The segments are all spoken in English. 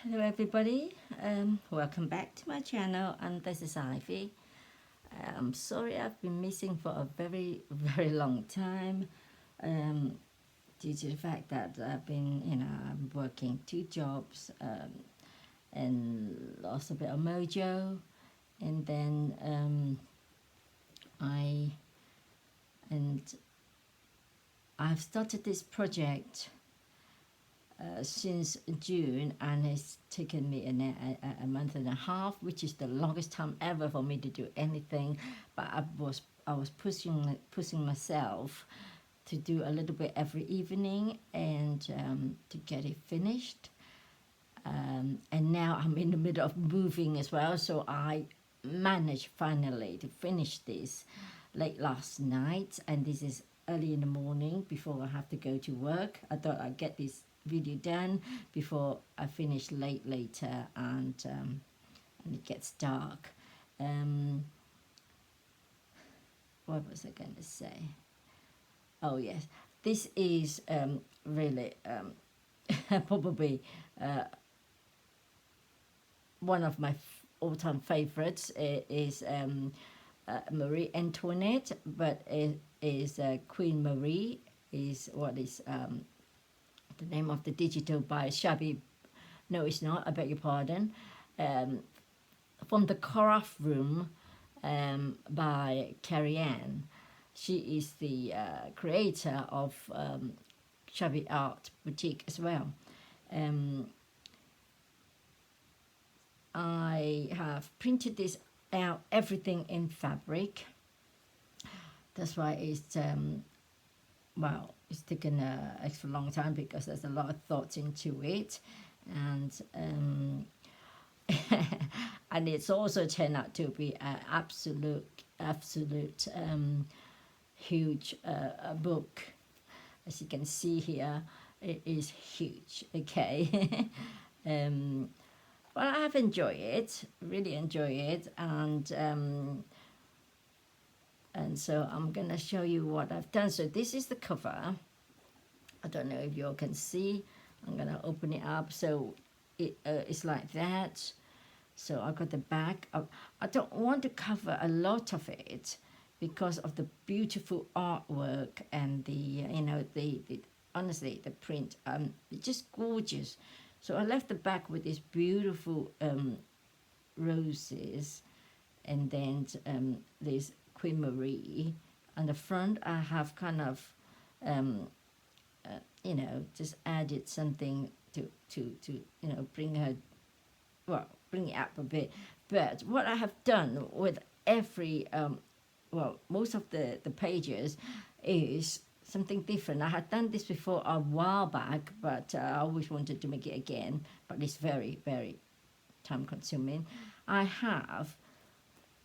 Hello everybody, welcome back to my channel, and this is Ivy. I'm sorry I've been missing for a very very long time, due to the fact that I've been, I'm working two jobs, and lost a bit of mojo, and then I and I've started this project since June, and it's taken me a month and a half, which is the longest time ever for me to do anything. But I was pushing myself to do a little bit every evening, and to get it finished. And now I'm in the middle of moving as well, so I managed finally to finish this late last night, and this is early in the morning before I have to go to work. I thought I'd get this video done before I finish later, and it gets dark. What was I going to say? Oh yes, this is really probably one of my all-time favorites. It is Marie Antoinette, but it is Queen Marie is what is the name of the digital by Shabby. No, it's not. I beg your pardon. From the Craft Room, by Carrie Ann. She is the creator of Shabby Art Boutique as well. I have printed this out, everything in fabric. That's why it's well, it's taken an extra long time because there's a lot of thought into it, and and it's also turned out to be an absolute huge book. As you can see here, it is huge. Okay. Well, I have enjoyed it, really enjoy it, and so I'm gonna show you what I've done. So this is the cover. I don't know if you all can see. I'm gonna open it up. So it's like that. So I got the back. I don't want to cover a lot of it because of the beautiful artwork and the the honestly the print. It's just gorgeous. So I left the back with these beautiful roses, and then this Queen Marie. On the front, I have kind of, just added something to bring her, well, bring it up a bit. But what I have done with every, most of the pages is something different. I had done this before a while back, but I always wanted to make it again, but it's very, very time consuming. I have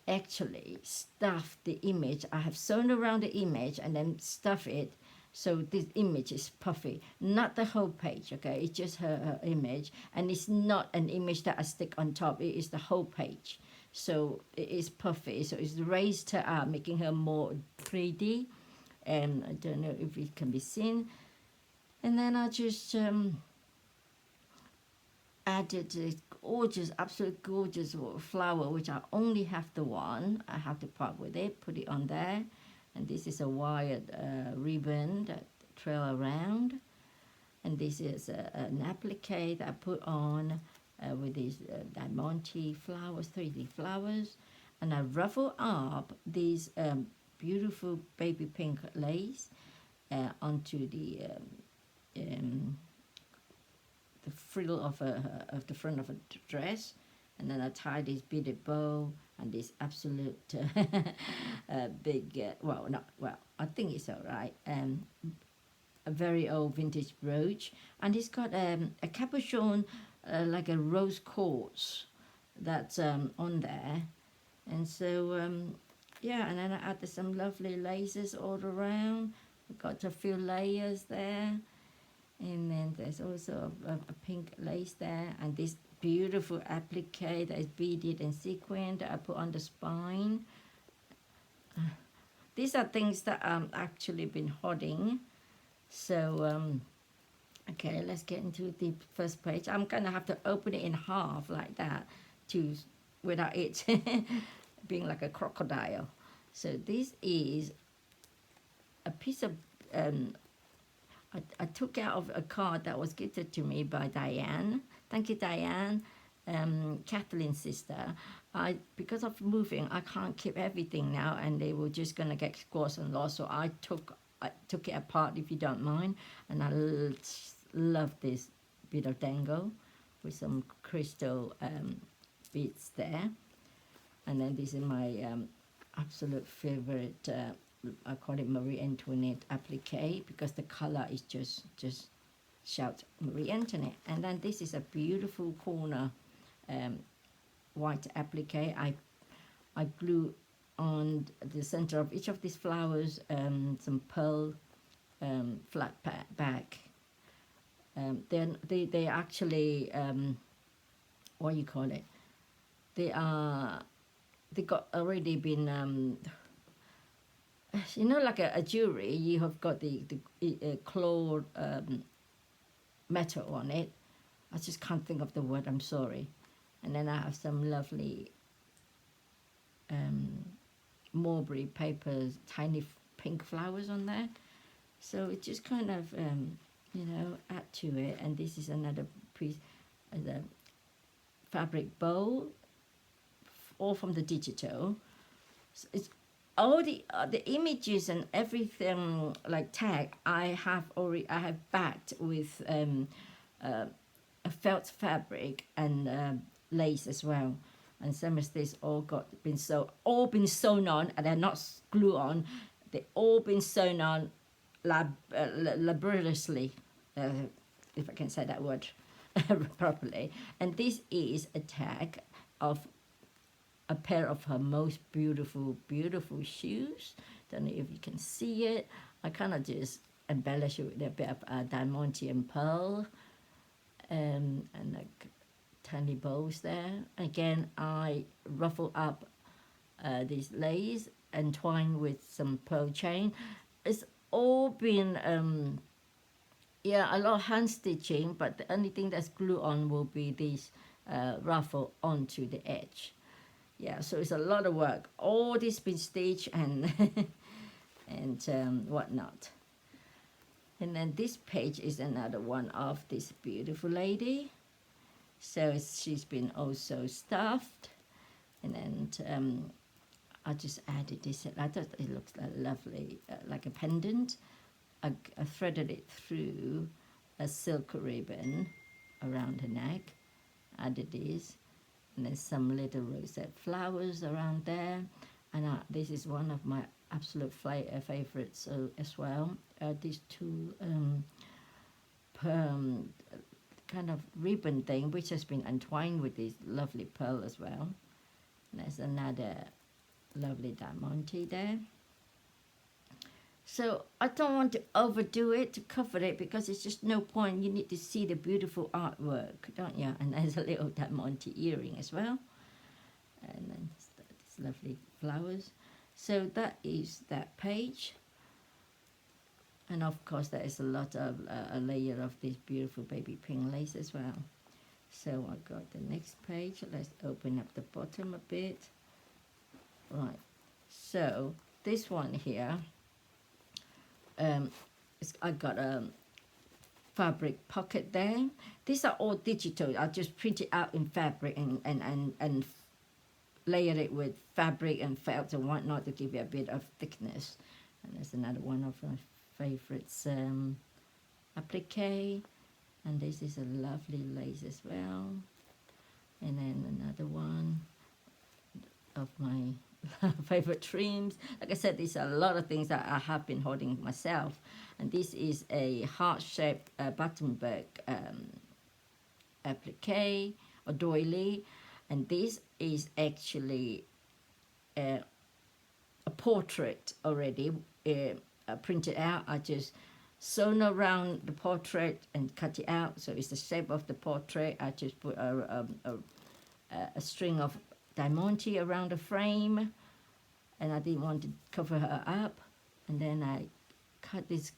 actually stuffed the image. I have sewn around the image and then stuff it so this image is puffy. Not the whole page, okay? It's just her image, and it's not an image that I stick on top. It is the whole page. So it is puffy, so it's raised her up, making her more 3D. And I don't know if it can be seen. And then I just added this gorgeous, absolute gorgeous flower, which I only have the one. I have to part with it, put it on there. And this is a wired ribbon that trail around. And this is an applique that I put on with these diamante flowers, 3D flowers. And I ruffle up these beautiful baby pink lace onto the frill of the front of a dress, and then I tie this beaded bow and this absolute big I think it's all right, a very old vintage brooch, and it's got a capuchon like a rose quartz that's on there, and so yeah, and then I added some lovely laces all around. I got a few layers there. And then there's also a pink lace there. And this beautiful applique that is beaded and sequined that I put on the spine. These are things that I've actually been hoarding. So Okay, let's get into the first page. I'm gonna have to open it in half like that to without it being like a crocodile. So this is a piece of um, I took out of a card that was gifted to me by Diane. Thank you, Diane. Kathleen's sister. Because of moving, I can't keep everything now, and they were just gonna get squashed and lost. So I took it apart, if you don't mind, and love this bit of dango with some crystal beads there. And then this is my absolute favorite. I call it Marie Antoinette applique because the color is just shout Marie Antoinette. And then this is a beautiful corner white applique. I glue on the center of each of these flowers some pearl flat back. Then they actually what you call it? They got already been you know, like a jewelry. You have got the clawed metal on it. I just can't think of the word. I'm sorry. And then I have some lovely mulberry papers, tiny pink flowers on there. So it just kind of you know, add to it. And this is another piece, the fabric bowl, all from the digital. So it's all the images and everything like tag I have backed with a felt fabric and lace as well. And some of this all been sewn on, and they're not glued on. They all been sewn on laboriously, if I can say that word properly. And this is a tag of a pair of her most beautiful shoes. Don't know if you can see it. I kind of just embellish it with a bit of diamantium pearl and like tiny bows there. Again, I ruffle up this lace and twine with some pearl chain. It's all been a lot of hand stitching, but the only thing that's glued on will be this ruffle onto the edge. Yeah, so it's a lot of work. All this been stitched and and whatnot. And then this page is another one of this beautiful lady. So she's been also stuffed. And then I just added this. I thought it looks lovely, like a pendant. I threaded it through a silk ribbon around her neck. Added this. And there's some little rosette flowers around there. And this is one of my absolute favorites as well. These two kind of ribbon thing, which has been entwined with this lovely pearl as well. And there's another lovely diamante there. So I don't want to overdo it to cover it because it's just no point. You need to see the beautiful artwork, don't you? And there's a little diamante earring as well. And then these lovely flowers. So that is that page. And of course there is a lot of a layer of this beautiful baby pink lace as well. So I got the next page. Let's open up the bottom a bit. Right. So this one here, I got a fabric pocket there. These are all digital. I just print it out in fabric and layer it with fabric and felt and whatnot to give you a bit of thickness. And there's another one of my favorites, applique. And this is a lovely lace as well. And then another one of my favorite trims. Like I said, these are a lot of things that I have been holding myself. And this is a heart-shaped buttonback applique or doily. And this is actually a portrait already printed out. I just sewn around the portrait and cut it out. So it's the shape of the portrait. I just put a string of diamante around the frame, and I didn't want to cover her up. And then I cut this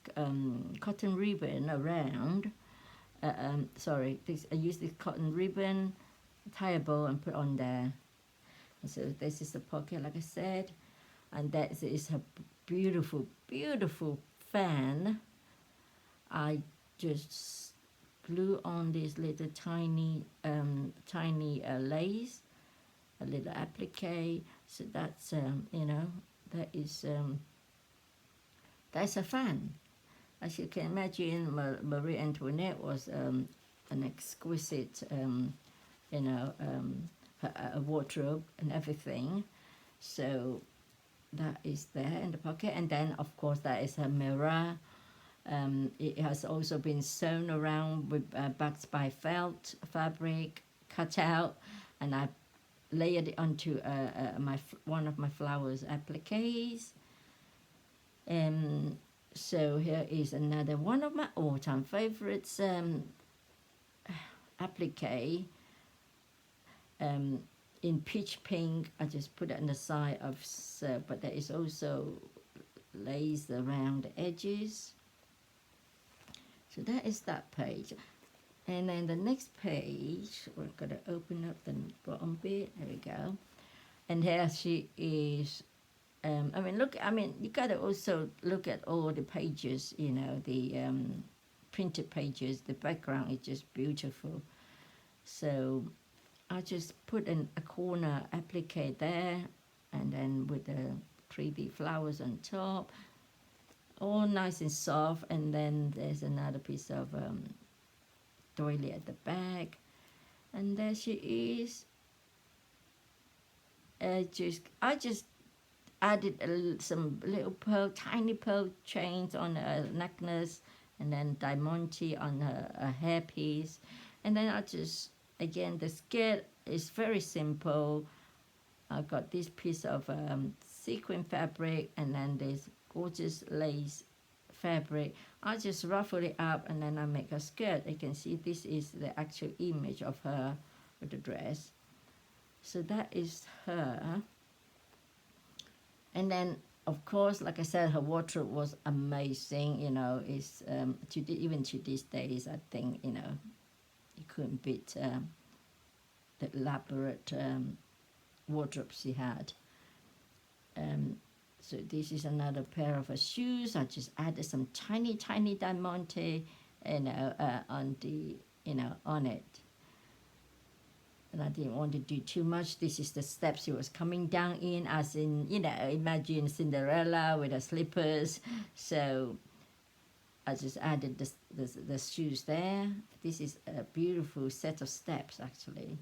cotton ribbon around sorry, this I use this cotton ribbon, tie a bow and put on there. And so this is the pocket, like I said, and that is her beautiful, beautiful fan. I just glue on this little tiny, lace, a little applique. So that's that is that's a fan. As you can imagine, Marie Antoinette was an exquisite, a wardrobe and everything. So that is there in the pocket, and then of course that is her mirror. It has also been sewn around with Bugs by felt fabric, cut out, and I layered it onto one of my flowers appliques. So here is another one of my all-time favorites, applique in peach pink. I just put it on the side of, but there is also lace around the edges. So that is that page. And then the next page, we're going to open up the bottom bit. There we go. And here she is. You got to also look at all the pages, the printed pages. The background is just beautiful. So I just put a corner applique there, and then with the 3D flowers on top, all nice and soft. And then there's another piece of doily at the back, and there she is. I just added some little tiny pearl chains on her necklace, and then diamante on her hairpiece. And then I just, again, the skirt is very simple. I got this piece of sequin fabric, and then this gorgeous lace fabric. I just ruffle it up, and then I make a skirt. You can see this is the actual image of her with the dress. So that is her. And then, of course, like I said, her wardrobe was amazing. It's even to these days, I think, you couldn't beat the elaborate wardrobe she had. So this is another pair of her shoes. I just added some tiny diamante, on the, on it. And I didn't want to do too much. This is the steps she was coming down in, as in, imagine Cinderella with her slippers. So I just added the shoes there. This is a beautiful set of steps, actually.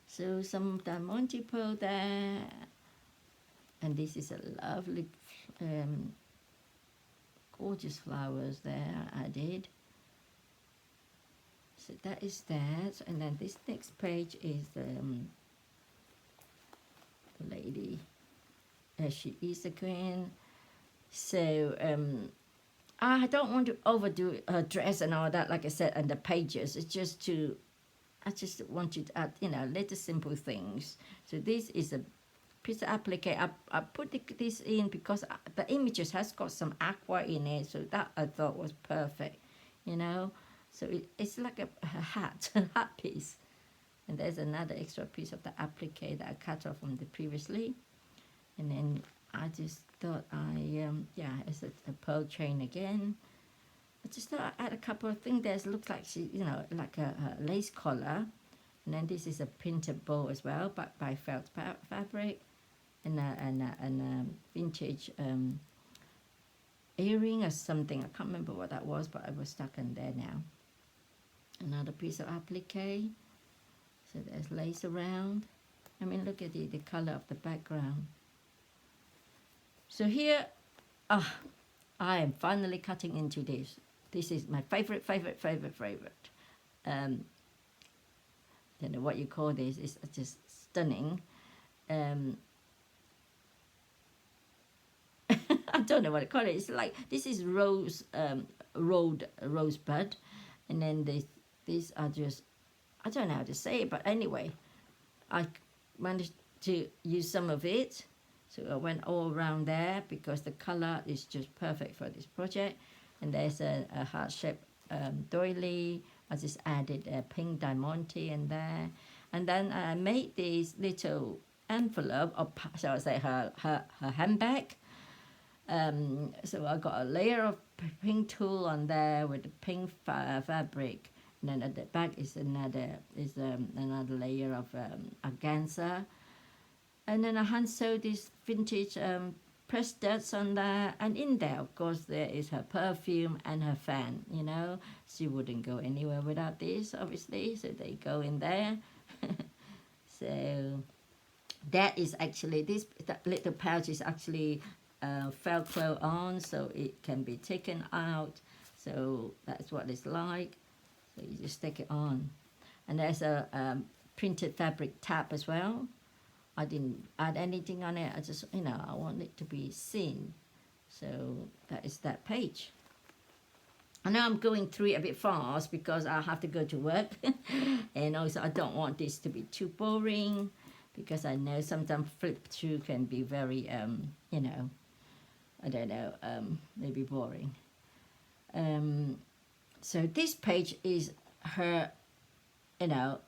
So some diamante pearl there. And this is a lovely, gorgeous flowers there I added. So that is that. And then this next page is the lady. She is a queen. So I don't want to overdo her dress and all that, like I said, and the pages. It's just I just want you to add, little simple things. So this is a piece of applique. I put this in because the images has got some aqua in it, so that I thought was perfect, So it's like a hat piece. And there's another extra piece of the applique that I cut off from the previously. And then I just thought it's a pearl chain again. I just thought I add a couple of things there. It looks like she, like a lace collar. And then this is a printed bow as well, but by felt fabric. And a vintage earring or something. I can't remember what that was, but I was stuck in there now. Another piece of applique. So there's lace around. Look at the color of the background. So here, I am finally cutting into this. This is my favorite. Don't know what you call this. It's just stunning. I don't know what to call it. It's like, this is rosebud, and then these are just, I don't know how to say it, but anyway, I managed to use some of it. So I went all around there because the color is just perfect for this project. And there's a heart-shaped doily. I just added a pink diamante in there, and then I made this little envelope, or shall I say her handbag. So I got a layer of pink tulle on there with the pink fabric, and then at the back is another layer of organza, and then I hand sewed this vintage pressed studs on there, and in there, of course, there is her perfume and her fan. You know, she wouldn't go anywhere without this, obviously, so they go in there. So that is actually that little pouch is actually Velcro on, so it can be taken out. So that's what it's like. So you just stick it on, and there's a printed fabric tab as well. I didn't add anything on it. I just, I want it to be seen. So that is that page. I know I'm going through it a bit fast because I have to go to work. And also I don't want this to be too boring, because I know sometimes flip through can be very, I don't know, maybe boring. So this page is her,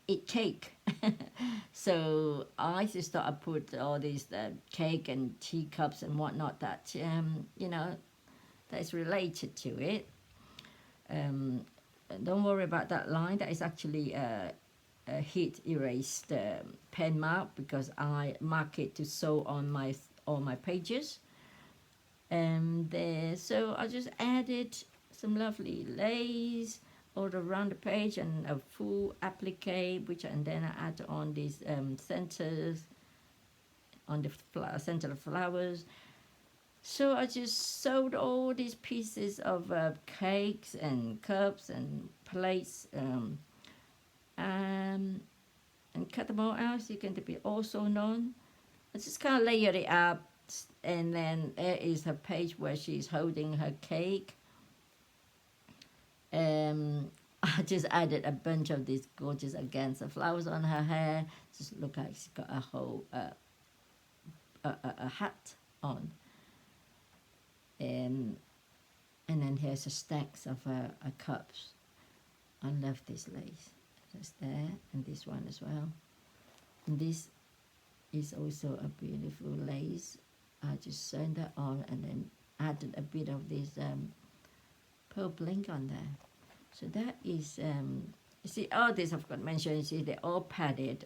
eat cake. So I just thought I'd put all these cake and teacups and whatnot that, that is related to it. Don't worry about that line. That is actually a heat erased pen mark, because I mark it to sew on all my pages. And there, so I just added some lovely lace all around the page and a full applique, and then I add on these centers on the center of flowers. So I just sewed all these pieces of cakes and cups and plates, and cut them all out so you can be all sewn on. I just kind of layered it up, and then there is her page where she's holding her cake. I just added a bunch of these gorgeous organza flowers on her hair. Just look like she's got a whole a hat on. And then here's the stacks of her cups. I love this lace. That's there, and this one as well. And this is also a beautiful lace. I just sewn that on and then added a bit of this pearl blink on there. So that is, you see, all this I've got to mention, you see, they're all padded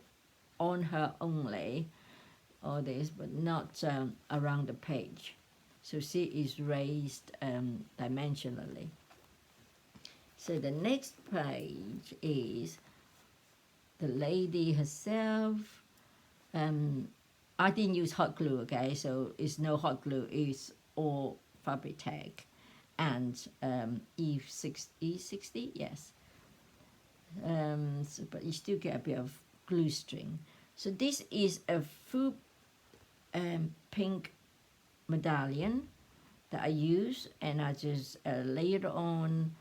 on her only, all this, but not around the page. So she is raised dimensionally. So the next page is the lady herself. I didn't use hot glue, okay, so it's no hot glue, it's all fabric tag and E60, yes. But you still get a bit of glue string. So this is a full pink medallion that I use, and I just layered on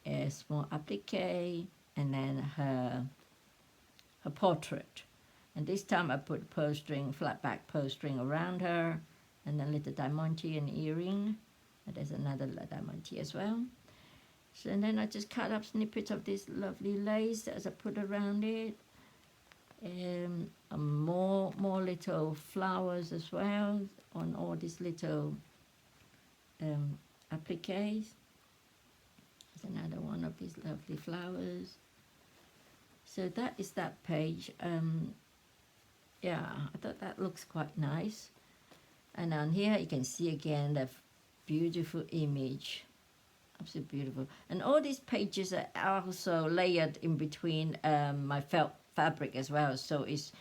a small applique and then her portrait. And this time I put pearl string, flat back pearl string around her, and then little diamante and earring. And there's another diamante as well. So and then I just cut up snippets of this lovely lace as I put around it. More little flowers as well on all these little appliques. There's another one of these lovely flowers. So that is that page. Yeah, I thought that looks quite nice. And on here you can see again the beautiful image. Absolutely beautiful. And all these pages are also layered in between my felt fabric as well. So it's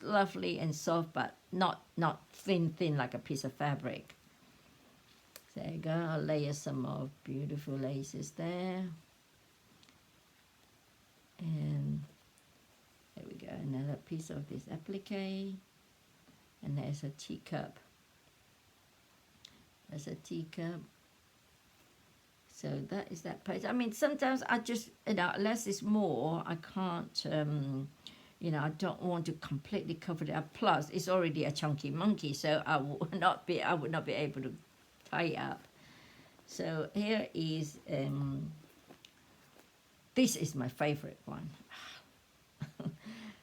lovely and soft, but not thin like a piece of fabric. So there you go. I'll layer some more beautiful laces there. And there we go, another piece of this applique, and there's a teacup. There's a teacup. So that is that page. I mean, sometimes I just, less is more. I can't, I don't want to completely cover it up. Plus, it's already a chunky monkey, so I would not be able to tie it up. So here is this is my favorite one.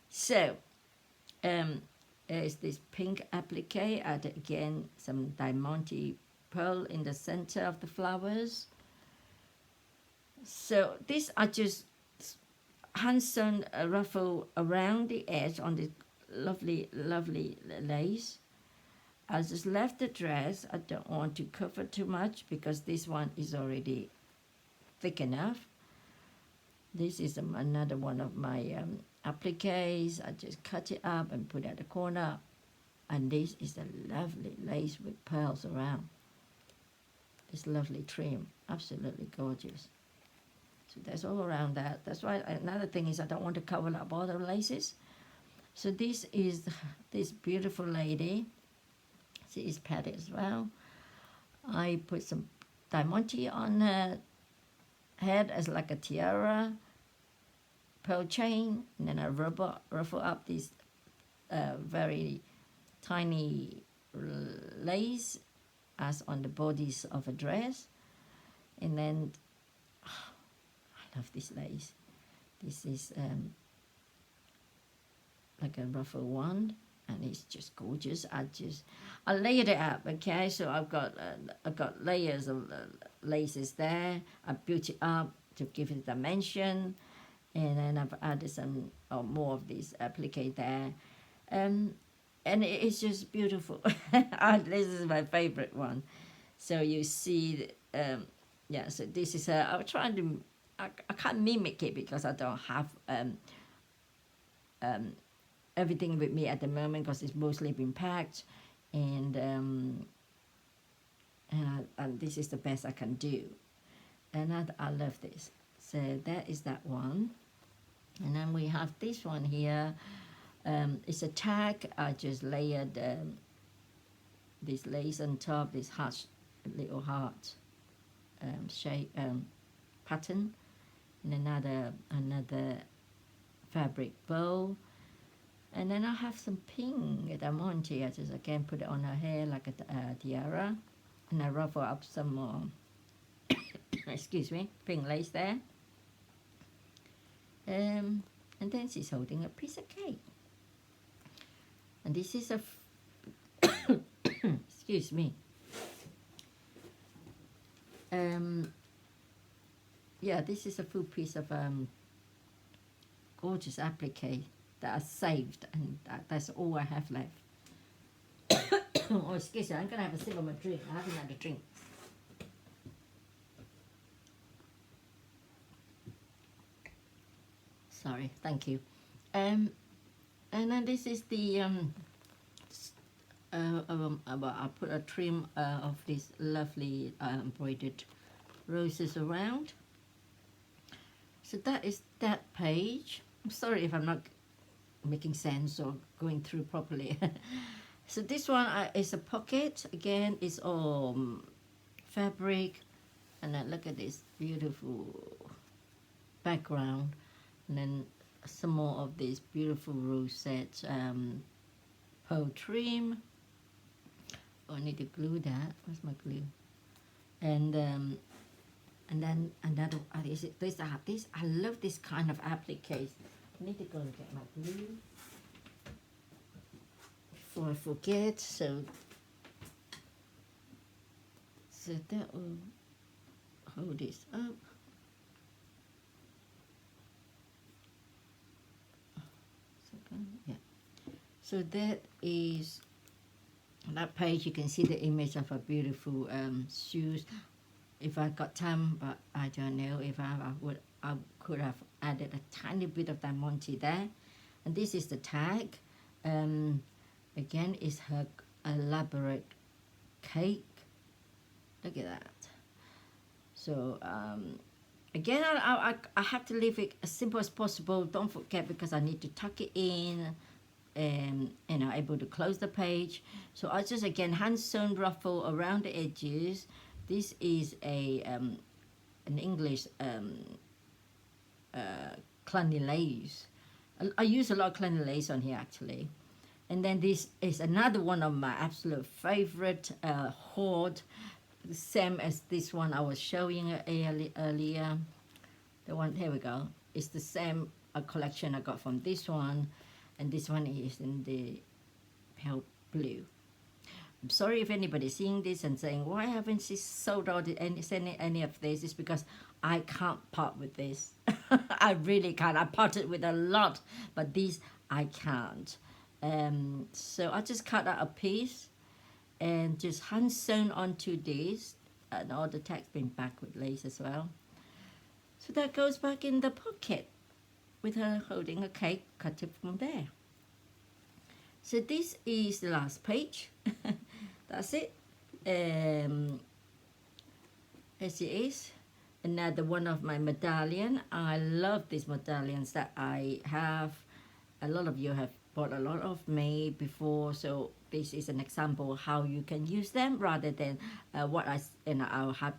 So there's this pink applique, add again some diamante pearl in the center of the flowers. So these are just hand sewn ruffle around the edge on the lovely lace. I just left the dress. I don't want to cover too much because this one is already thick enough. This is another one of my appliques. I just cut it up and put it at the corner. And this is a lovely lace with pearls around. This lovely trim, absolutely gorgeous. So that's all around that. That's why another thing is I don't want to cover up all the laces. So this is this beautiful lady. She is padded as well. I put some diamante on her head as like a tiara, pearl chain, and then I ruffle up this very tiny lace as on the bodies of a dress. And then I love this lace. This is like a ruffle one, and it's just gorgeous. I layered it up, okay. So I've got layers of laces there. I built it up to give it dimension, and then I've added some more of this applique there, and it's just beautiful. This is my favorite one. So you see, yeah. So this is I'm trying to. I can't mimic it because I don't have everything with me at the moment because it's mostly been packed, and this is the best I can do, and I love this. So that is that one, and then we have this one here. It's a tag. I just layered this lace on top, this little heart shape pattern, and another fabric bow. And then I have some pink diamante. I just again put it on her hair like a tiara, and I ruffle up some more excuse me, pink lace there. And then she's holding a piece of cake. And this is a excuse me. Yeah, this is a full piece of gorgeous applique that I saved, and that's all I have left. Oh, excuse me, I'm going to have a sip of my drink. I haven't had a drink. Sorry, thank you. And then this is the, I put a trim of these lovely embroidered roses around. So that is that page. I'm sorry if I'm not making sense or going through properly. So this one is a pocket. Again, it's all fabric. And then look at this beautiful background. And then some more of this beautiful rosette pearl trim. Oh, I need to glue that. Where's my glue? And then another, this, I love this kind of applique. I need to go and get my glue before I forget. So that will hold this up. Yeah. So that is that page. You can see the image of a beautiful shoes. If I got time, but I don't know if I could have added a tiny bit of diamante there. And this is the tag. Again, is her elaborate cake. Look at that. So again, I have to leave it as simple as possible. Don't forget, because I need to tuck it in and able to close the page. So I just again hand sewn ruffle around the edges. This is an English cluny lace. I use a lot of cluny lace on here actually. And then this is another one of my absolute favorite hoard, the same as this one I was showing earlier. The one, here we go. It's the same collection I got from this one, and this one is in the pale blue. I'm sorry if anybody's seeing this and saying, why haven't she sold out any of this? It's because I can't part with this. I really can't. I parted with a lot, but these I can't. So I just cut out a piece and just hand sewn onto this, and all the tag's been back with lace as well. So that goes back in the pocket with her holding a cake, cut it from there. So this is the last page. That's it. As it is. Another one of my medallion. I love these medallions that I have. A lot of you have bought a lot of me before, so this is an example how you can use them rather than what I have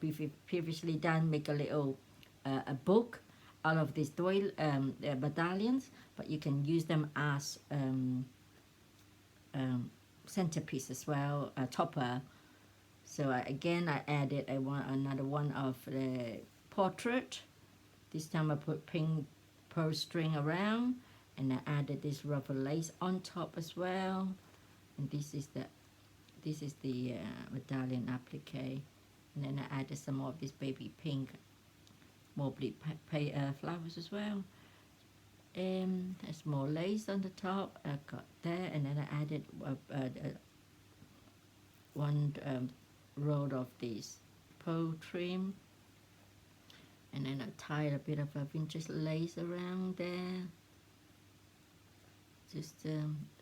previously done, make a little a book out of these medallions, but you can use them as centerpiece as well, a topper. So again, I added another one of the portrait. This time I put pink pearl string around, and I added this rubber lace on top as well. And this is the medallion applique. And then I added some more of this baby pink marbly flowers as well. There's more lace on the top. I got there, and then I added one roll of this pearl trim, and then I tied a bit of a vintage lace around there. Just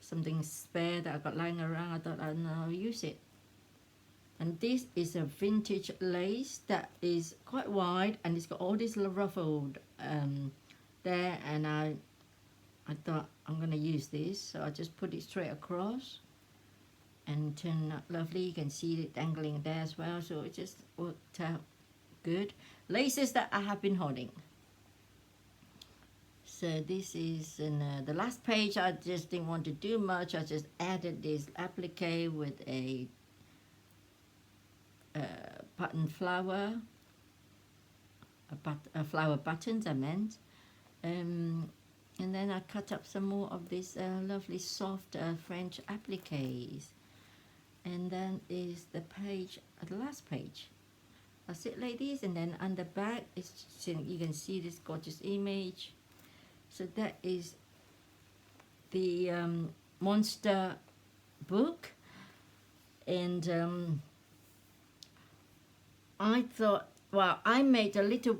something spare that I got lying around. I thought I'll use it. And this is a vintage lace that is quite wide, and it's got all this ruffled there, and I thought I'm gonna use this, so I just put it straight across and turned out lovely. You can see it dangling there as well, so it just worked out good. Laces that I have been holding. So this is in the last page. I just didn't want to do much. I just added this applique with a button flower, flower buttons I meant, and then I cut up some more of these lovely soft French appliques, and then is the page, the last page. That's it, ladies. And then on the back is, you can see this gorgeous image. So that is the monster book, and I thought, well, I made a little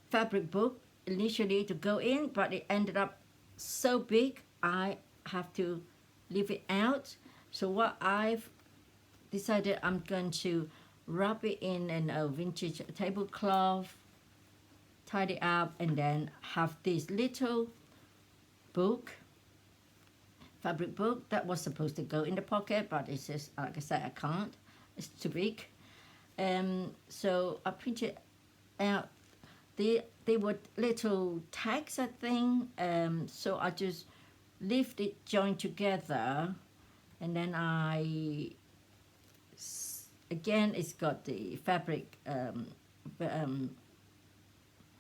fabric book initially to go in, but it ended up so big I have to leave it out. So what I've decided, I'm going to wrap it in a vintage tablecloth, tidy it up, and then have this little book, fabric book that was supposed to go in the pocket, but it's just, like I said, I can't, it's too big. So I printed out, they were little tags, I think, so I just lift it joined together, and then again, it's got the fabric,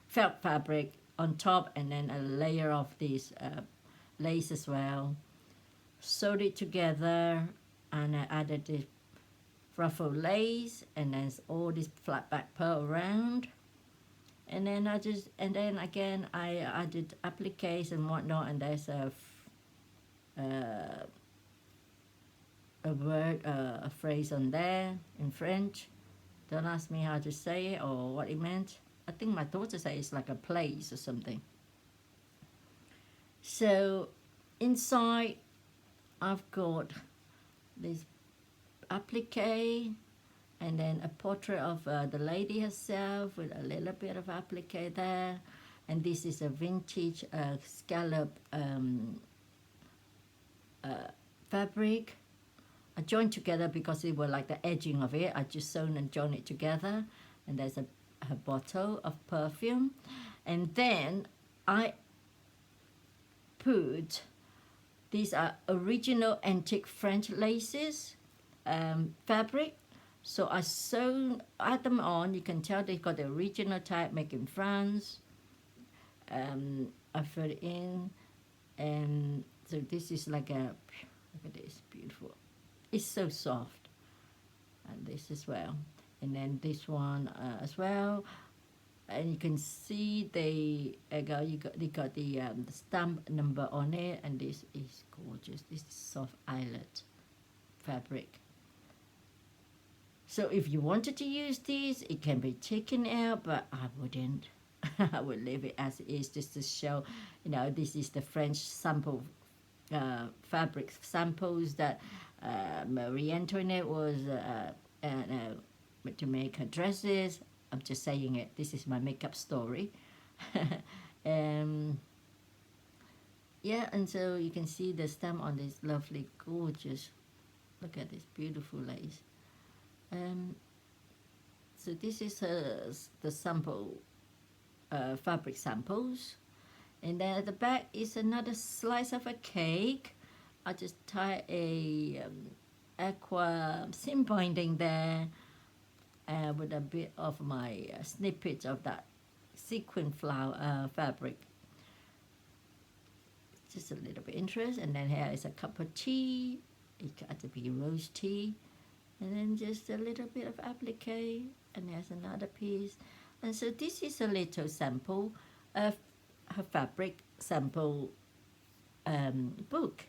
felt fabric on top, and then a layer of this lace as well. Sewed it together, and I added the ruffled lace, and then all this flat back pearl around. And then again I added appliques and whatnot, and there's a word, a phrase on there in French. Don't ask me how to say it or what it meant. I think my daughter said it's like a place or something. So inside I've got this applique, and then a portrait of the lady herself with a little bit of applique there. And this is a vintage scallop fabric. I joined together because it was like the edging of it. I just sewn and joined it together. And there's a bottle of perfume. And then I put, these are original antique French laces, fabric. So I sewn, add them on. You can tell they got the original type made in France. I put it in, and so this is like a, look at this, beautiful. It's so soft, and this as well, and then this one as well. And you can see they got the stamp number on it, and this is gorgeous. This is soft eyelet fabric. So if you wanted to use this, it can be taken out, but I wouldn't. I would leave it as it is, just to show, this is the French sample fabric samples that Marie Antoinette was to make her dresses. I'm just saying it. This is my makeup story. Yeah, and so you can see the stamp on this lovely, gorgeous. Look at this beautiful lace. So this is the sample fabric samples, and then at the back is another slice of a cake. I just tie a aqua seam binding there with a bit of my snippet of that sequin flower fabric. Just a little bit interest, and then here is a cup of tea. It got to be rose tea, and then just a little bit of applique, and there's another piece. And so this is a little sample of her fabric sample book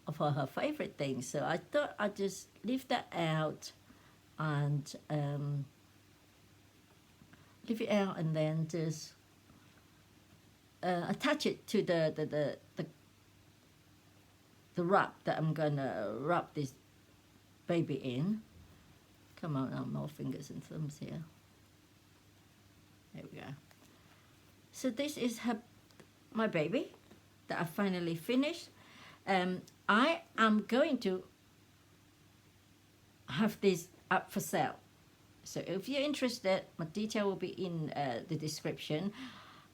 of her favorite things. So I thought I'd just leave that out and leave it out, and then just attach it to the wrap that I'm gonna wrap this baby in. Come on, more fingers and thumbs here. There we go. So this is my baby that I finally finished. I am going to have this up for sale. So if you're interested, my detail will be in the description.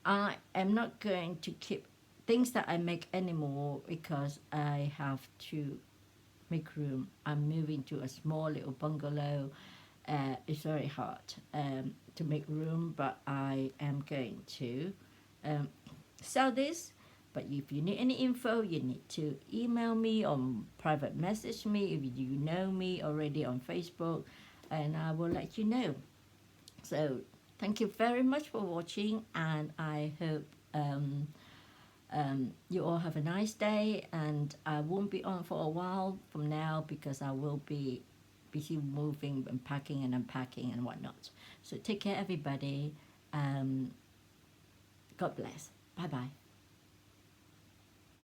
I am not going to keep things that I make anymore because I have to make room. I'm moving to a small little bungalow. It's very hard to make room, but I am going to sell this. But if you need any info, you need to email me or private message me if you know me already on Facebook, and I will let you know. So thank you very much for watching, and I hope you all have a nice day. And I won't be on for a while from now because I will be busy moving and packing and unpacking and whatnot. So take care, everybody. God bless. Bye bye.